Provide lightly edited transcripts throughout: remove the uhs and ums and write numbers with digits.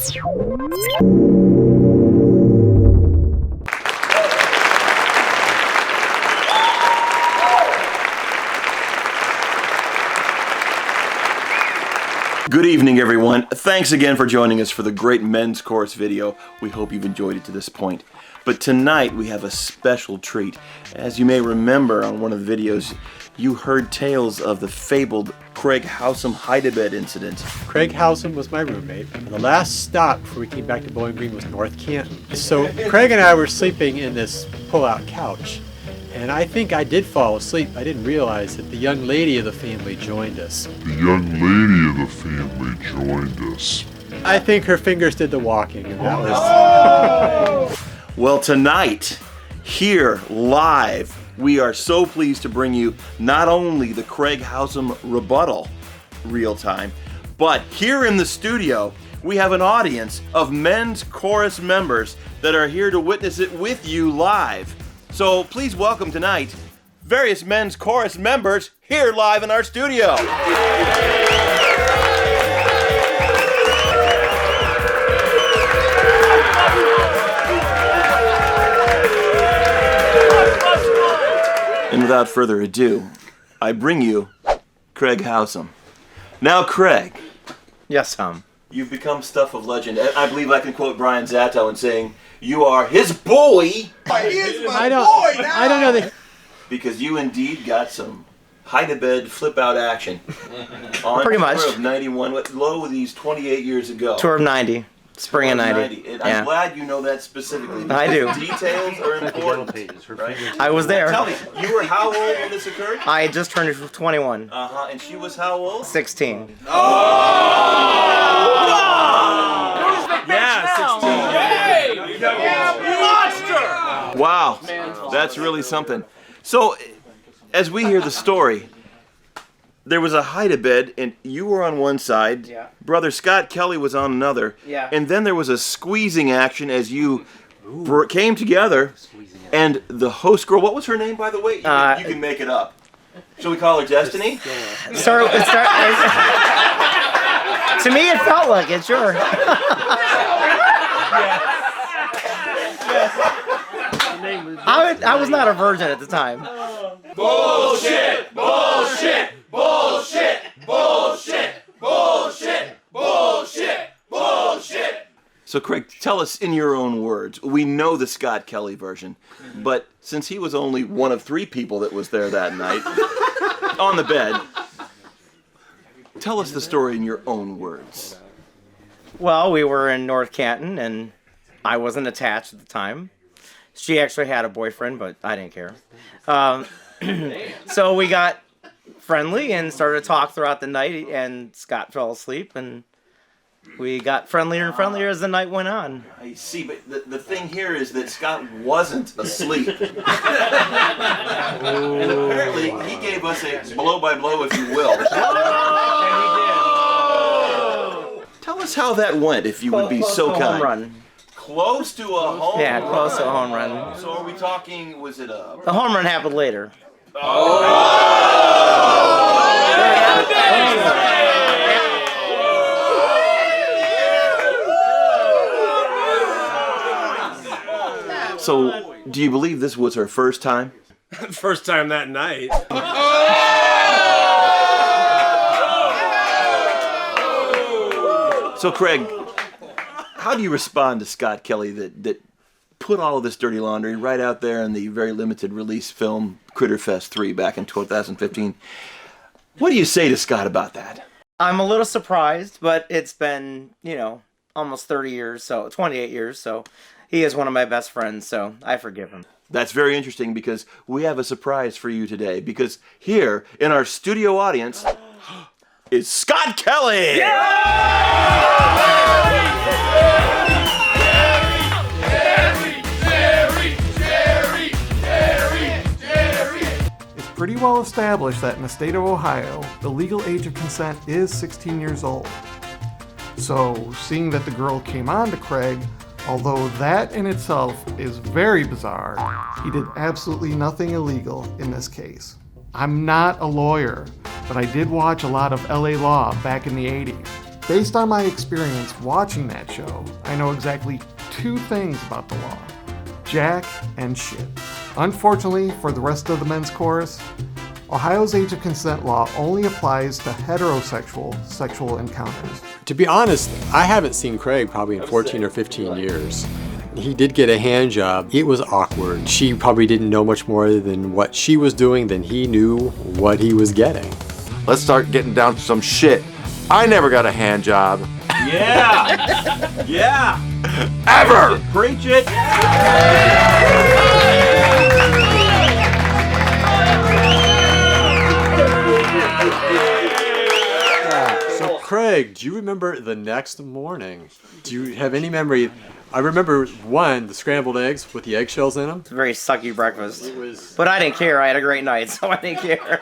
Good evening, everyone. Thanks again for joining us for the great men's chorus video. We hope you've enjoyed it to this point. But tonight we have a special treat. As you may remember on one of the videos, you heard tales of the fabled Craig Housem hide-a-bed incident. Craig Housem was my roommate, and the last stop before we came back to Bowling Green was North Canton. So Craig and I were sleeping in this pull-out couch, and I think I did fall asleep. I didn't realize that the young lady of the family joined us. I think her fingers did the walking, and that was... Well, tonight, here, live, we are so pleased to bring you not only the Craig Housem rebuttal, real time, but here in the studio, we have an audience of men's chorus members that are here to witness it with you live. So please welcome tonight various men's chorus members here live in our studio. And without further ado, I bring you Craig Housem. Now, Craig. Yes, Hum. You've become stuff of legend. I believe I can quote Brian Zatto in saying, you are his boy. He is my boy now. I don't know that... Because you indeed got some hide-a-bed, flip-out action. On Pretty much. Tour of 91, what low were these 28 years ago? Tour of 90. Spring of 90. And Yeah. I'm glad you know that specifically. I do. Details are important. Right? I was there. Tell me, you were how old when this occurred? I had just turned 21. Uh-huh, and she was how old? 16. Yeah, 16. Wow, that's really something. So, as we hear the story, there was a hide-a-bed, and you were on one side. Yeah. Brother Scott Kelly was on another. Yeah. And then there was a squeezing action as you came together, and the host girl, what was her name, by the way? You can make it up. Shall we call her Destiny? To me, it felt like it, sure. I was not a virgin at the time. Bullshit! Bullshit! Bullshit! Bullshit! Bullshit! Bullshit! Bullshit! So, Craig, tell us in your own words. We know the Scott Kelly version, but since he was only one of 3 people that was there that night, on the bed, tell us the story in your own words. Well, we were in North Canton, and I wasn't attached at the time. She actually had a boyfriend, but I didn't care. So we got friendly and started to talk throughout the night, and Scott fell asleep, and we got friendlier and friendlier as the night went on. I see, but the thing here is that Scott wasn't asleep. And apparently, he gave us a blow-by-blow, if you will. Tell us how that went, if you would be so kind. Home run. Close to a home Yeah, run. close to a home run. So are we talking, was it a... The home run happened later. So, do you believe this was her first time? First time that night. So, Craig, how do you respond to Scott Kelly that put all of this dirty laundry right out there in the very limited release film Critterfest 3 back in 2015? What do you say to Scott about that? I'm a little surprised, but it's been, almost 30 years, so 28 years, so he is one of my best friends, so I forgive him. That's very interesting because we have a surprise for you today, because here in our studio audience is Scott Kelly! It's pretty well established that in the state of Ohio, the legal age of consent is 16 years old. So, seeing that the girl came on to Craig, although that in itself is very bizarre, he did absolutely nothing illegal in this case. I'm not a lawyer, but I did watch a lot of LA Law back in the 80s. Based on my experience watching that show, I know exactly 2 things about the law: jack and shit. Unfortunately for the rest of the men's chorus, Ohio's age of consent law only applies to heterosexual sexual encounters. To be honest, I haven't seen Craig probably in 14 or 15 years. He did get a hand job. It was awkward. She probably didn't know much more than what she was doing than he knew what he was getting. Let's start getting down to some shit. I never got a hand job. Yeah! Yeah! Ever! Preach it! So Craig, do you remember the next morning? Do you have any memory? I remember the scrambled eggs with the eggshells in them. It's a very sucky breakfast. It was. But I didn't care. I had a great night, so I didn't care.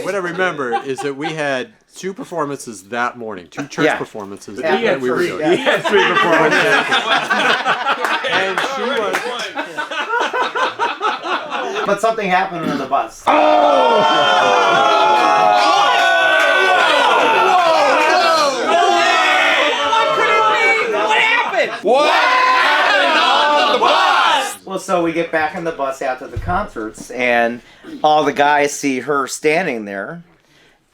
What I remember is that we had 2 performances that morning, 2 church performances. Yeah. that we were doing. He had 3 performances. And she was. But something happened on the bus. What happened on the bus? Well, so we get back on the bus after the concerts, and all the guys see her standing there,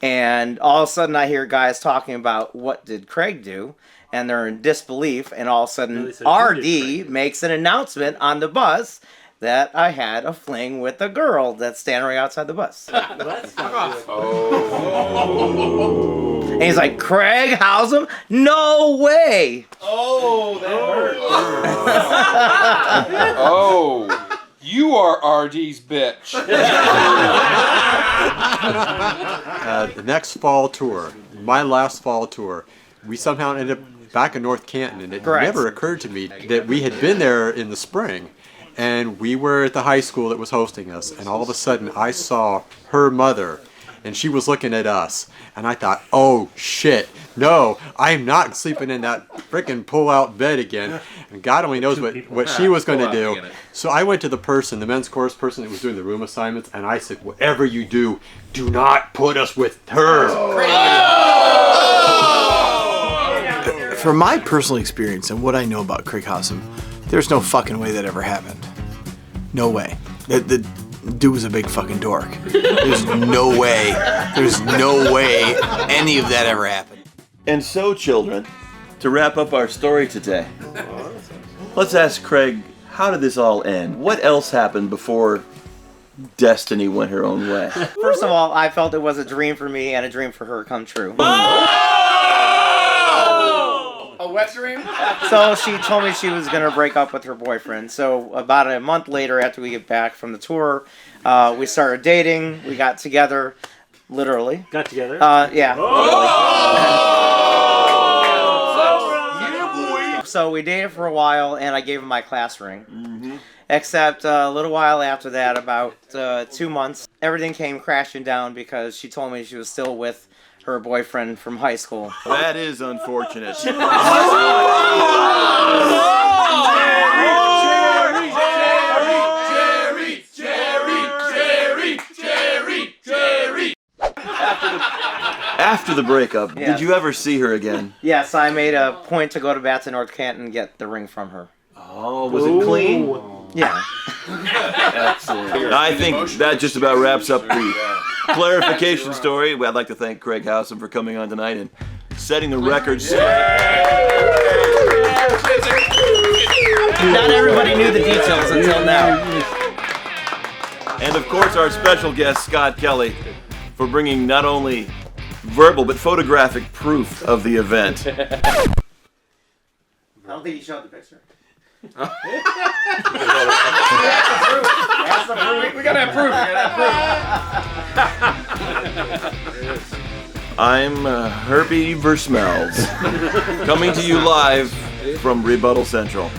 and all of a sudden I hear guys talking about what did Craig do, and they're in disbelief, and all of a sudden RD makes an announcement on the bus that I had a fling with a girl that's standing right outside the bus. And he's like, Craig Housem? No way! Oh, that hurt. Oh, you are RD's bitch. The next fall tour, my last fall tour, we somehow ended up back in North Canton, and it never occurred to me that we had been there in the spring. And we were at the high school that was hosting us, and all of a sudden I saw her mother, and she was looking at us, and I thought, oh shit, no, I'm not sleeping in that frickin' pull-out bed again, and God only knows what she was going to do. So I went to the men's chorus person that was doing the room assignments, and I said, whatever you do, do not put us with her. From my personal experience and what I know about Craig Housem, there's no fucking way that ever happened. No way. The dude was a big fucking dork. There's no way any of that ever happened. And so, children, to wrap up our story today, let's ask Craig, how did this all end? What else happened before destiny went her own way? First of all, I felt it was a dream for me and a dream for her come true. A wet dream? So she told me she was going to break up with her boyfriend. So about a month later, after we get back from the tour, we started dating. We got together, literally. Got together? Yeah. So we dated for a while, and I gave him my class ring. Mm-hmm. Except a little while after that, about 2 months, everything came crashing down because she told me she was still with her boyfriend from high school. That is unfortunate. Jerry! After the breakup, Yes. did you ever see her again? Yes, I made a point to go back to North Canton and get the ring from her. Oh, was it clean? Yeah. Excellent. I think that just about wraps up the clarification story. I'd like to thank Craig Housem for coming on tonight and setting the record straight. Not everybody knew the details until now. And of course, our special guest, Scott Kelly, for bringing not only verbal but photographic proof of the event. I don't think you showed the picture. We gotta have proof. I'm Herbie Versmells, coming to you live from Rebuttal Central.